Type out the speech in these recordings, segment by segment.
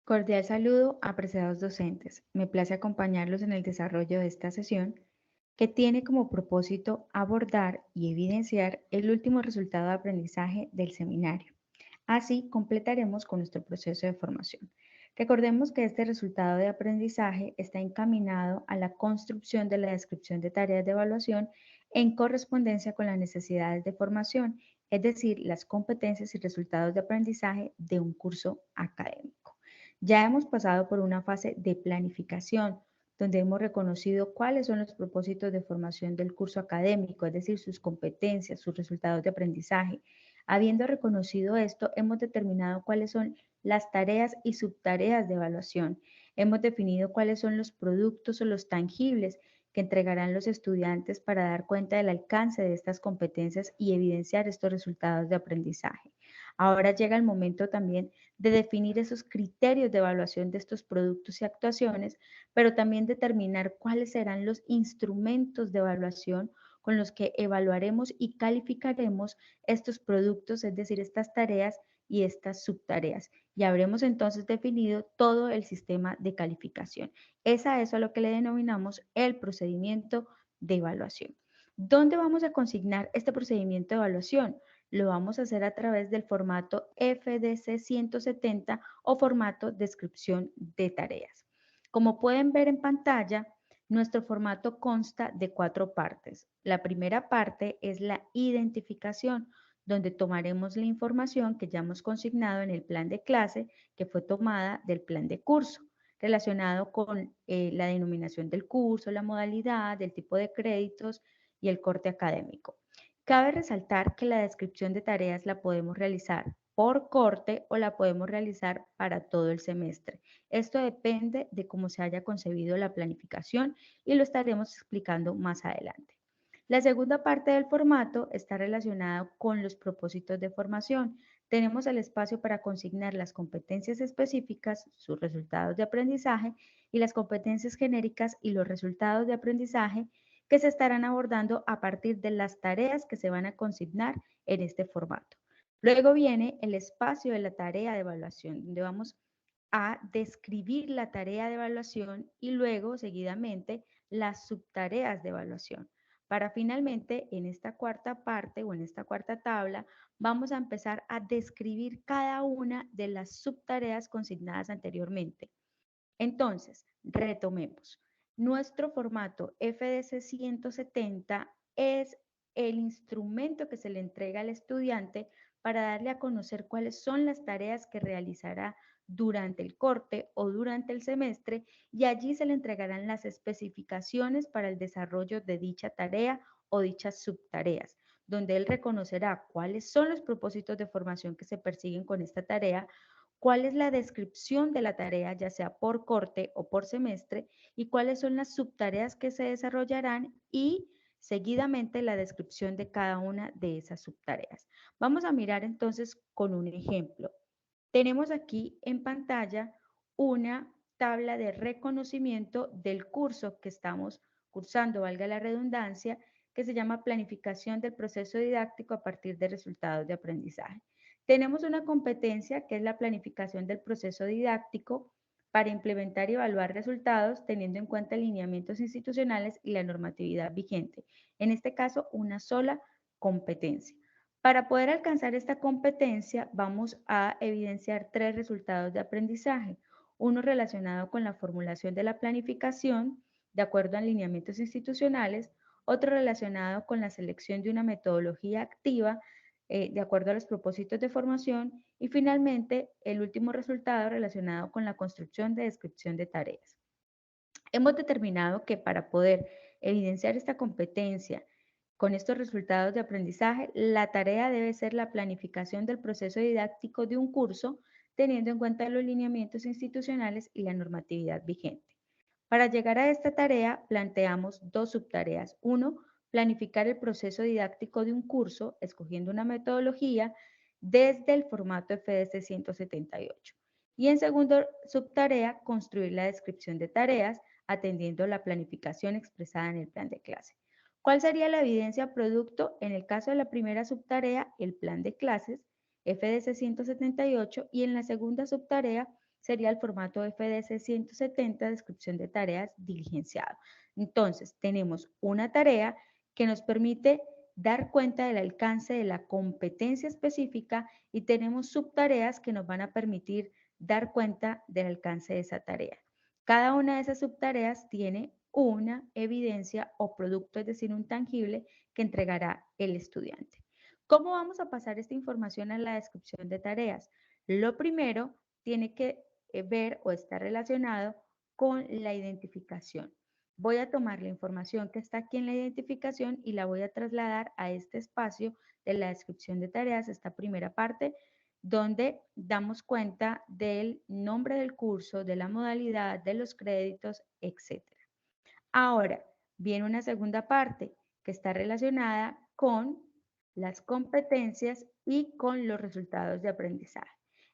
Cordial saludo, apreciados docentes. Me place acompañarlos en el desarrollo de esta sesión que tiene como propósito abordar y evidenciar el último resultado de aprendizaje del seminario. Así completaremos con nuestro proceso de formación. Recordemos que este resultado de aprendizaje está encaminado a la construcción de la descripción de tareas de evaluación en correspondencia con las necesidades de formación, es decir, las competencias y resultados de aprendizaje de un curso académico. Ya hemos pasado por una fase de planificación, donde hemos reconocido cuáles son los propósitos de formación del curso académico, es decir, sus competencias, sus resultados de aprendizaje. Habiendo reconocido esto, hemos determinado cuáles son las tareas y subtareas de evaluación. Hemos definido cuáles son los productos o los tangibles que entregarán los estudiantes para dar cuenta del alcance de estas competencias y evidenciar estos resultados de aprendizaje. Ahora llega el momento también de definir esos criterios de evaluación de estos productos y actuaciones, pero también determinar cuáles serán los instrumentos de evaluación con los que evaluaremos y calificaremos estos productos, es decir, estas tareas y estas subtareas. Y habremos entonces definido todo el sistema de calificación. Es a eso a lo que le denominamos el procedimiento de evaluación. ¿Dónde vamos a consignar este procedimiento de evaluación? Lo vamos a hacer a través del formato FDC 170 o formato descripción de tareas. Como pueden ver en pantalla, nuestro formato consta de 4 partes. La primera parte es la identificación, donde tomaremos la información que ya hemos consignado en el plan de clase, que fue tomada del plan de curso, relacionado con la denominación del curso, la modalidad, el tipo de créditos y el corte académico. Cabe resaltar que la descripción de tareas la podemos realizar por corte o la podemos realizar para todo el semestre. Esto depende de cómo se haya concebido la planificación y lo estaremos explicando más adelante. La segunda parte del formato está relacionada con los propósitos de formación. Tenemos el espacio para consignar las competencias específicas, sus resultados de aprendizaje y las competencias genéricas y los resultados de aprendizaje que se estarán abordando a partir de las tareas que se van a consignar en este formato. Luego viene el espacio de la tarea de evaluación, donde vamos a describir la tarea de evaluación y luego, seguidamente, las subtareas de evaluación. Para finalmente, en esta cuarta parte o en esta cuarta tabla, vamos a empezar a describir cada una de las subtareas consignadas anteriormente. Entonces, retomemos. Nuestro formato FDC 170 es el instrumento que se le entrega al estudiante para darle a conocer cuáles son las tareas que realizará durante el corte o durante el semestre y allí se le entregarán las especificaciones para el desarrollo de dicha tarea o dichas subtareas, donde él reconocerá cuáles son los propósitos de formación que se persiguen con esta tarea, cuál es la descripción de la tarea, ya sea por corte o por semestre, y cuáles son las subtareas que se desarrollarán y seguidamente la descripción de cada una de esas subtareas. Vamos a mirar entonces con un ejemplo. Tenemos aquí en pantalla una tabla de reconocimiento del curso que estamos cursando, valga la redundancia, que se llama planificación del proceso didáctico a partir de resultados de aprendizaje. Tenemos una competencia que es la planificación del proceso didáctico para implementar y evaluar resultados teniendo en cuenta lineamientos institucionales y la normatividad vigente. En este caso, una sola competencia. Para poder alcanzar esta competencia, vamos a evidenciar 3 resultados de aprendizaje. Uno relacionado con la formulación de la planificación, de acuerdo a lineamientos institucionales, otro relacionado con la selección de una metodología activa, de acuerdo a los propósitos de formación, y finalmente el último resultado relacionado con la construcción de descripción de tareas. Hemos determinado que para poder evidenciar esta competencia con estos resultados de aprendizaje, la tarea debe ser la planificación del proceso didáctico de un curso, teniendo en cuenta los lineamientos institucionales y la normatividad vigente. Para llegar a esta tarea, planteamos 2 subtareas. Uno, planificar el proceso didáctico de un curso, escogiendo una metodología desde el formato FDS 178. Y en segundo subtarea, construir la descripción de tareas, atendiendo la planificación expresada en el plan de clase. ¿Cuál sería la evidencia producto? En el caso de la primera subtarea, el plan de clases, FDC 178, y en la segunda subtarea sería el formato FDC 170, descripción de tareas diligenciado. Entonces, tenemos una tarea que nos permite dar cuenta del alcance de la competencia específica y tenemos subtareas que nos van a permitir dar cuenta del alcance de esa tarea. Cada una de esas subtareas tiene una evidencia o producto, es decir, un tangible que entregará el estudiante. ¿Cómo vamos a pasar esta información a la descripción de tareas? Lo primero tiene que ver o estar relacionado con la identificación. Voy a tomar la información que está aquí en la identificación y la voy a trasladar a este espacio de la descripción de tareas, esta primera parte, donde damos cuenta del nombre del curso, de la modalidad, de los créditos, etc. Ahora, viene una segunda parte que está relacionada con las competencias y con los resultados de aprendizaje.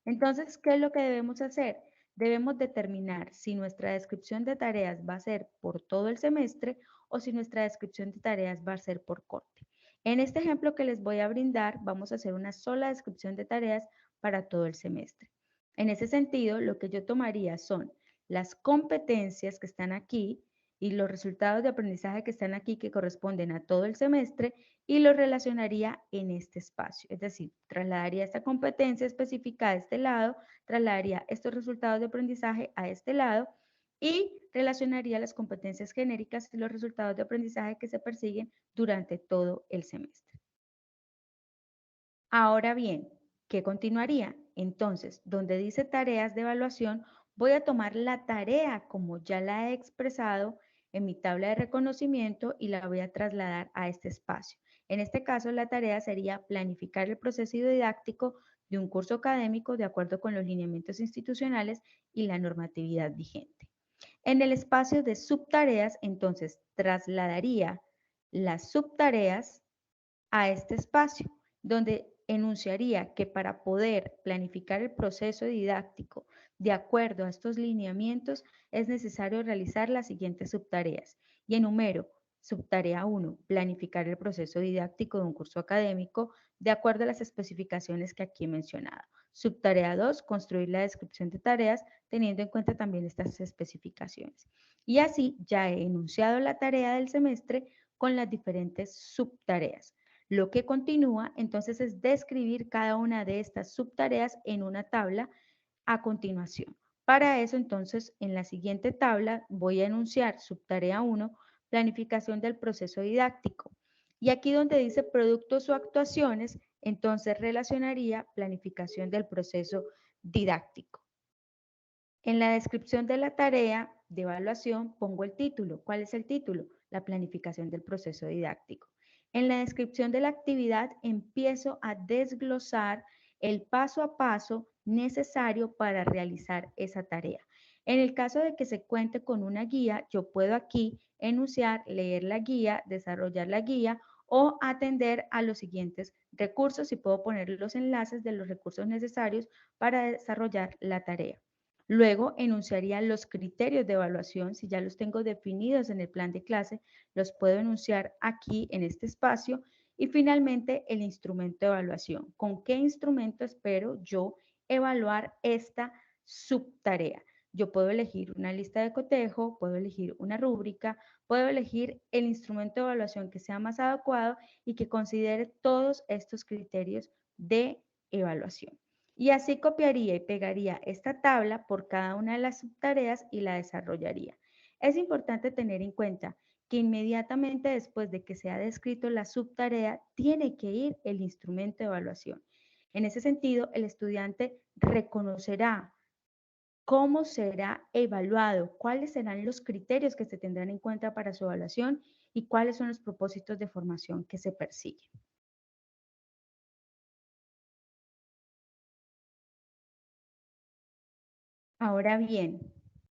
Entonces, ¿qué es lo que debemos hacer? Debemos determinar si nuestra descripción de tareas va a ser por todo el semestre o si nuestra descripción de tareas va a ser por corte. En este ejemplo que les voy a brindar, vamos a hacer una sola descripción de tareas para todo el semestre. En ese sentido, lo que yo tomaría son las competencias que están aquí y los resultados de aprendizaje que están aquí que corresponden a todo el semestre y los relacionaría en este espacio. Es decir, trasladaría esta competencia específica a este lado, trasladaría estos resultados de aprendizaje a este lado y relacionaría las competencias genéricas y los resultados de aprendizaje que se persiguen durante todo el semestre. Ahora bien, ¿qué continuaría? Entonces, donde dice tareas de evaluación, voy a tomar la tarea como ya la he expresado en mi tabla de reconocimiento y la voy a trasladar a este espacio. En este caso, la tarea sería planificar el proceso didáctico de un curso académico de acuerdo con los lineamientos institucionales y la normatividad vigente. En el espacio de subtareas, entonces, trasladaría las subtareas a este espacio, donde enunciaría que para poder planificar el proceso didáctico de acuerdo a estos lineamientos es necesario realizar las siguientes subtareas. Y enumero subtarea 1, planificar el proceso didáctico de un curso académico de acuerdo a las especificaciones que aquí he mencionado. Subtarea 2, construir la descripción de tareas teniendo en cuenta también estas especificaciones. Y así ya he enunciado la tarea del semestre con las diferentes subtareas. Lo que continúa entonces es describir cada una de estas subtareas en una tabla a continuación. Para eso entonces en la siguiente tabla voy a enunciar subtarea 1, planificación del proceso didáctico. Y aquí donde dice productos o actuaciones, entonces relacionaría planificación del proceso didáctico. En la descripción de la tarea de evaluación pongo el título. ¿Cuál es el título? La planificación del proceso didáctico. En la descripción de la actividad empiezo a desglosar el paso a paso necesario para realizar esa tarea. En el caso de que se cuente con una guía, yo puedo aquí enunciar, leer la guía, desarrollar la guía o atender a los siguientes recursos y puedo poner los enlaces de los recursos necesarios para desarrollar la tarea. Luego enunciaría los criterios de evaluación, si ya los tengo definidos en el plan de clase, los puedo enunciar aquí en este espacio. Y finalmente el instrumento de evaluación. ¿Con qué instrumento espero yo evaluar esta subtarea? Yo puedo elegir una lista de cotejo, puedo elegir una rúbrica, puedo elegir el instrumento de evaluación que sea más adecuado y que considere todos estos criterios de evaluación. Y así copiaría y pegaría esta tabla por cada una de las subtareas y la desarrollaría. Es importante tener en cuenta que inmediatamente después de que se ha descrito la subtarea, tiene que ir el instrumento de evaluación. En ese sentido, el estudiante reconocerá cómo será evaluado, cuáles serán los criterios que se tendrán en cuenta para su evaluación y cuáles son los propósitos de formación que se persiguen. Ahora bien,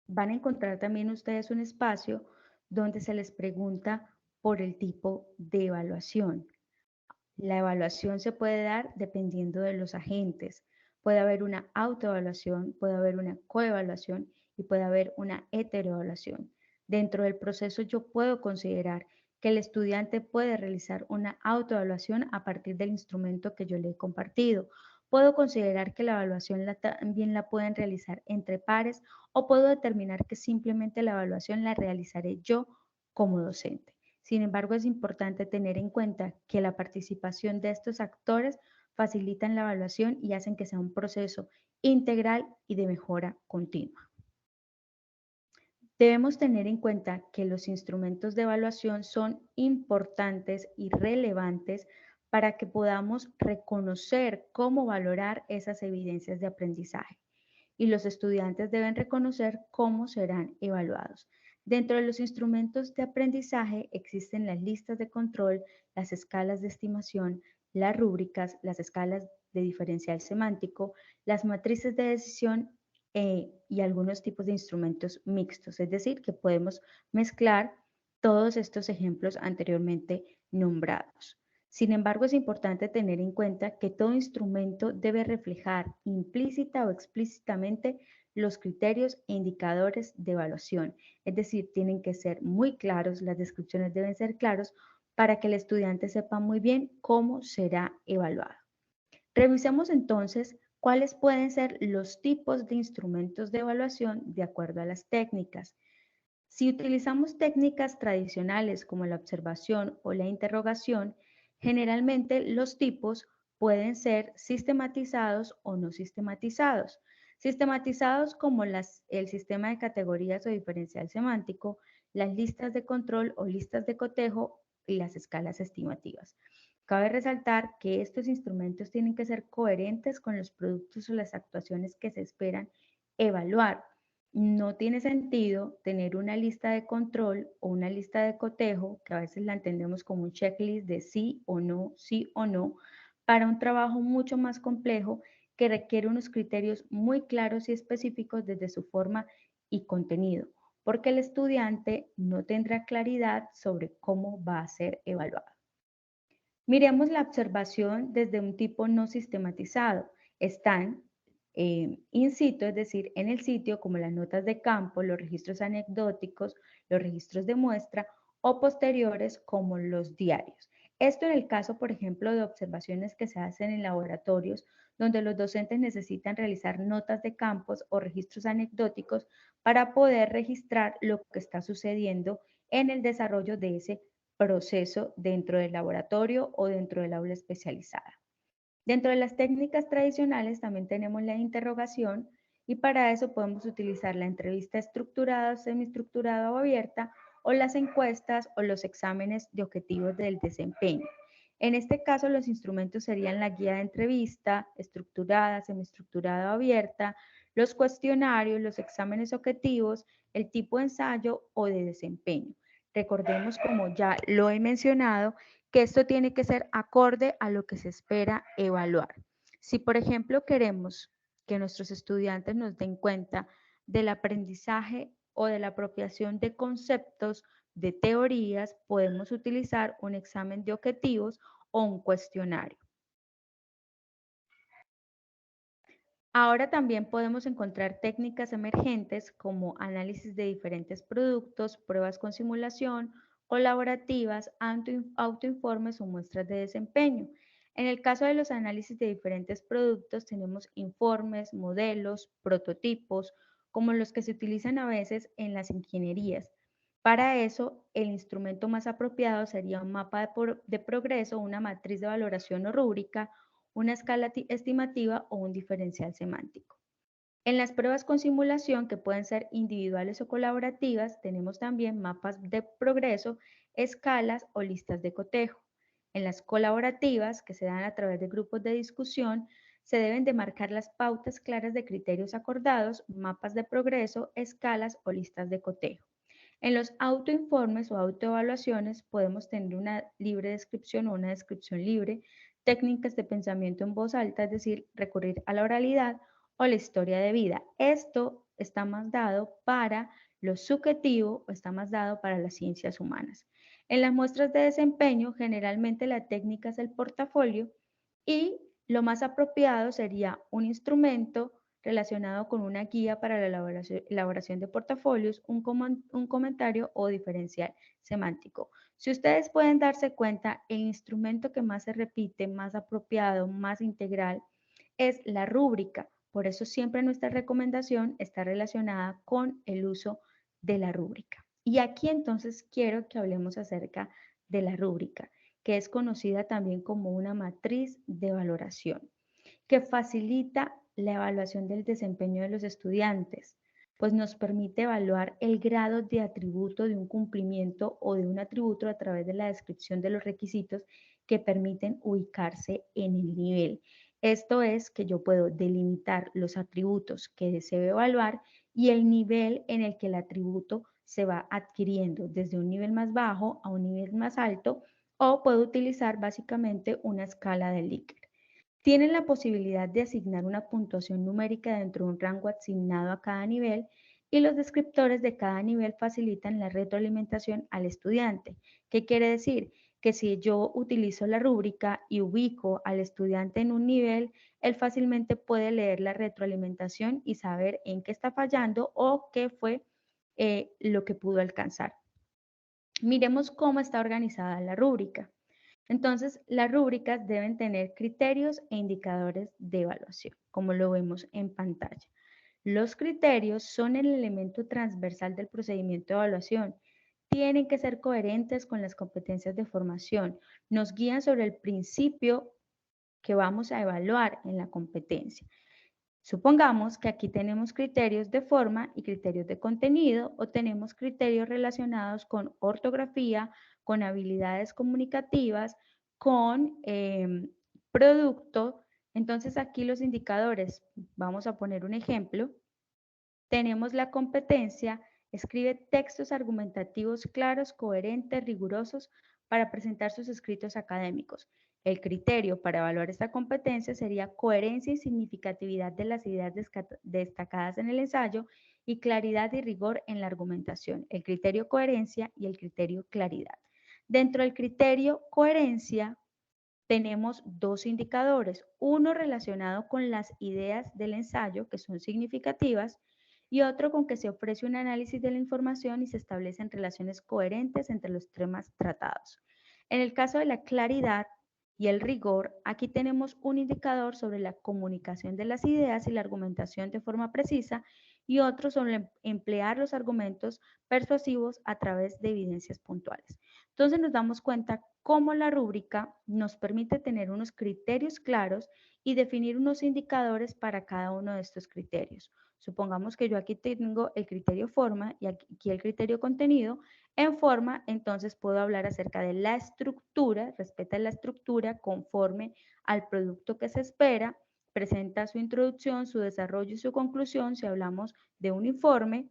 van a encontrar también ustedes un espacio donde se les pregunta por el tipo de evaluación. La evaluación se puede dar dependiendo de los agentes. Puede haber una autoevaluación, puede haber una coevaluación y puede haber una heteroevaluación. Dentro del proceso yo puedo considerar que el estudiante puede realizar una autoevaluación a partir del instrumento que yo le he compartido. puedo considerar que la evaluación también la pueden realizar entre pares o puedo determinar que simplemente la evaluación la realizaré yo como docente. Sin embargo, es importante tener en cuenta que la participación de estos actores facilitan la evaluación y hacen que sea un proceso integral y de mejora continua. Debemos tener en cuenta que los instrumentos de evaluación son importantes y relevantes para que podamos reconocer cómo valorar esas evidencias de aprendizaje y los estudiantes deben reconocer cómo serán evaluados. Dentro de los instrumentos de aprendizaje existen las listas de control, las escalas de estimación, las rúbricas, las escalas de diferencial semántico, las matrices de decisión y algunos tipos de instrumentos mixtos, es decir, que podemos mezclar todos estos ejemplos anteriormente nombrados. Sin embargo, es importante tener en cuenta que todo instrumento debe reflejar implícita o explícitamente los criterios e indicadores de evaluación, es decir, tienen que ser muy claros, las descripciones deben ser claros para que el estudiante sepa muy bien cómo será evaluado. Revisemos entonces cuáles pueden ser los tipos de instrumentos de evaluación de acuerdo a las técnicas. Si utilizamos técnicas tradicionales como la observación o la interrogación, generalmente los tipos pueden ser sistematizados o no sistematizados. Sistematizados como el sistema de categorías o diferencial semántico, las listas de control o listas de cotejo y las escalas estimativas. Cabe resaltar que estos instrumentos tienen que ser coherentes con los productos o las actuaciones que se esperan evaluar. No tiene sentido tener una lista de control o una lista de cotejo, que a veces la entendemos como un checklist de sí o no, para un trabajo mucho más complejo que requiere unos criterios muy claros y específicos desde su forma y contenido, porque el estudiante no tendrá claridad sobre cómo va a ser evaluado. Miremos la observación desde un tipo no sistematizado. Están in situ, es decir, en el sitio, como las notas de campo, los registros anecdóticos, los registros de muestra o posteriores como los diarios. Esto en el caso, por ejemplo, de observaciones que se hacen en laboratorios donde los docentes necesitan realizar notas de campos o registros anecdóticos para poder registrar lo que está sucediendo en el desarrollo de ese proceso dentro del laboratorio o dentro del aula especializada. Dentro de las técnicas tradicionales también tenemos la interrogación y para eso podemos utilizar la entrevista estructurada, semiestructurada o abierta o las encuestas o los exámenes de objetivos del desempeño. En este caso los instrumentos serían la guía de entrevista estructurada, semiestructurada o abierta, los cuestionarios, los exámenes objetivos, el tipo de ensayo o de desempeño. Recordemos, como ya lo he mencionado, que esto tiene que ser acorde a lo que se espera evaluar. Si, por ejemplo, queremos que nuestros estudiantes nos den cuenta del aprendizaje o de la apropiación de conceptos, de teorías, podemos utilizar un examen de objetivos o un cuestionario. Ahora también podemos encontrar técnicas emergentes como análisis de diferentes productos, pruebas con simulación, colaborativas, autoinformes o muestras de desempeño. En el caso de los análisis de diferentes productos tenemos informes, modelos, prototipos, como los que se utilizan a veces en las ingenierías. Para eso, el instrumento más apropiado sería un mapa de progreso, una matriz de valoración o rúbrica, una escala estimativa o un diferencial semántico. En las pruebas con simulación, que pueden ser individuales o colaborativas, tenemos también mapas de progreso, escalas o listas de cotejo. En las colaborativas, que se dan a través de grupos de discusión, se deben de marcar las pautas claras de criterios acordados, mapas de progreso, escalas o listas de cotejo. En los autoinformes o autoevaluaciones podemos tener una libre descripción o una descripción libre, técnicas de pensamiento en voz alta, es decir, recurrir a la oralidad o la historia de vida. Esto está más dado para lo subjetivo o está más dado para las ciencias humanas. En las muestras de desempeño, generalmente la técnica es el portafolio y lo más apropiado sería un instrumento relacionado con una guía para la elaboración de portafolios, un comentario o diferencial semántico. Si ustedes pueden darse cuenta, el instrumento que más se repite, más apropiado, más integral, es la rúbrica. Por eso siempre nuestra recomendación está relacionada con el uso de la rúbrica. Y aquí entonces quiero que hablemos acerca de la rúbrica, que es conocida también como una matriz de valoración, que facilita la evaluación del desempeño de los estudiantes, pues nos permite evaluar el grado de atributo de un cumplimiento o de un atributo a través de la descripción de los requisitos que permiten ubicarse en el nivel. Esto es que yo puedo delimitar los atributos que deseo evaluar y el nivel en el que el atributo se va adquiriendo desde un nivel más bajo a un nivel más alto, o puedo utilizar básicamente una escala de Likert. Tienen la posibilidad de asignar una puntuación numérica dentro de un rango asignado a cada nivel, y los descriptores de cada nivel facilitan la retroalimentación al estudiante. ¿Qué quiere decir? Que si yo utilizo la rúbrica y ubico al estudiante en un nivel, él fácilmente puede leer la retroalimentación y saber en qué está fallando o qué fue lo que pudo alcanzar. Miremos cómo está organizada la rúbrica. Entonces, las rúbricas deben tener criterios e indicadores de evaluación, como lo vemos en pantalla. Los criterios son el elemento transversal del procedimiento de evaluación. Tienen que ser coherentes con las competencias de formación. Nos guían sobre el principio que vamos a evaluar en la competencia. Supongamos que aquí tenemos criterios de forma y criterios de contenido, o tenemos criterios relacionados con ortografía, con habilidades comunicativas, con producto. Entonces aquí los indicadores, vamos a poner un ejemplo. Tenemos la competencia: escribe textos argumentativos claros, coherentes, rigurosos para presentar sus escritos académicos. El criterio para evaluar esta competencia sería coherencia y significatividad de las ideas destacadas en el ensayo, y claridad y rigor en la argumentación. El criterio coherencia y el criterio claridad. Dentro del criterio coherencia tenemos dos indicadores: uno relacionado con las ideas del ensayo, que son significativas, y otro con que se ofrece un análisis de la información y se establecen relaciones coherentes entre los temas tratados. En el caso de la claridad y el rigor, aquí tenemos un indicador sobre la comunicación de las ideas y la argumentación de forma precisa, y otro sobre emplear los argumentos persuasivos a través de evidencias puntuales. Entonces nos damos cuenta cómo la rúbrica nos permite tener unos criterios claros y definir unos indicadores para cada uno de estos criterios. Supongamos que yo aquí tengo el criterio forma y aquí el criterio contenido. En forma, entonces puedo hablar acerca de la estructura, respeta la estructura conforme al producto que se espera, presenta su introducción, su desarrollo y su conclusión. Si hablamos de un informe,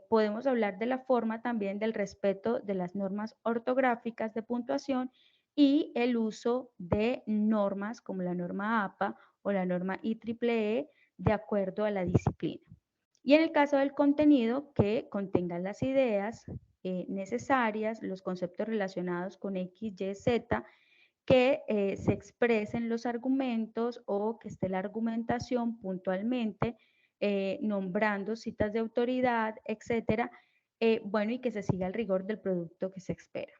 podemos hablar de la forma también del respeto de las normas ortográficas de puntuación y el uso de normas como la norma APA o la norma IEEE de acuerdo a la disciplina. Y en el caso del contenido, que contenga las ideas necesarias, los conceptos relacionados con X, Y, Z, que se expresen los argumentos o que esté la argumentación puntualmente, nombrando citas de autoridad, etcétera. Bueno, y que se siga el rigor del producto que se espera.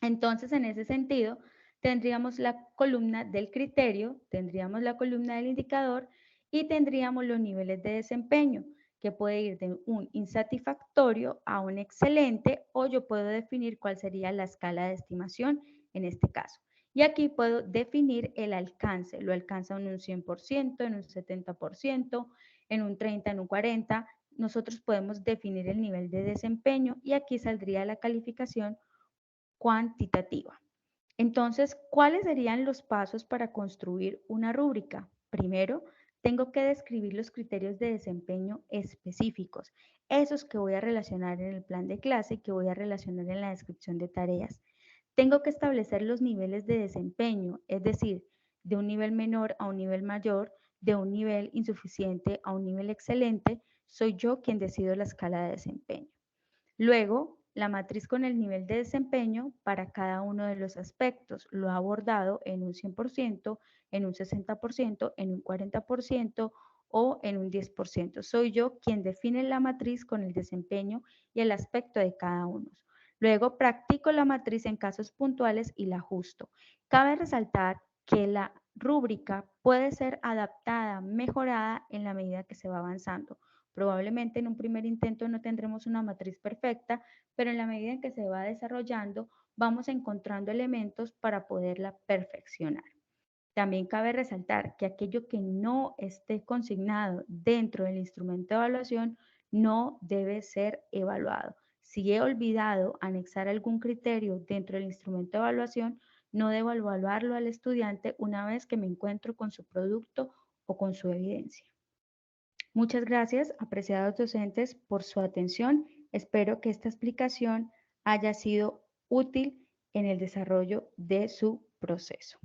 Entonces, en ese sentido, tendríamos la columna del criterio, tendríamos la columna del indicador y tendríamos los niveles de desempeño, que puede ir de un insatisfactorio a un excelente, o yo puedo definir cuál sería la escala de estimación en este caso. Y aquí puedo definir el alcance. Lo alcanza en un 100%, en un 70%, en un 30%, en un 40%. Nosotros podemos definir el nivel de desempeño y aquí saldría la calificación cuantitativa. Entonces, ¿cuáles serían los pasos para construir una rúbrica? Primero, tengo que describir los criterios de desempeño específicos, esos que voy a relacionar en el plan de clase, que voy a relacionar en la descripción de tareas. Tengo que establecer los niveles de desempeño, es decir, de un nivel menor a un nivel mayor, de un nivel insuficiente a un nivel excelente. Soy yo quien decido la escala de desempeño. Luego, la matriz con el nivel de desempeño para cada uno de los aspectos. Lo ha abordado en un 100%, en un 60%, en un 40% o en un 10%. Soy yo quien define la matriz con el desempeño y el aspecto de cada uno. Luego, practico la matriz en casos puntuales y la ajusto. Cabe resaltar que la rúbrica puede ser adaptada, mejorada en la medida que se va avanzando. Probablemente en un primer intento no tendremos una matriz perfecta, pero en la medida en que se va desarrollando, vamos encontrando elementos para poderla perfeccionar. También cabe resaltar que aquello que no esté consignado dentro del instrumento de evaluación no debe ser evaluado. Si he olvidado anexar algún criterio dentro del instrumento de evaluación, no debo evaluarlo al estudiante una vez que me encuentro con su producto o con su evidencia. Muchas gracias, apreciados docentes, por su atención. Espero que esta explicación haya sido útil en el desarrollo de su proceso.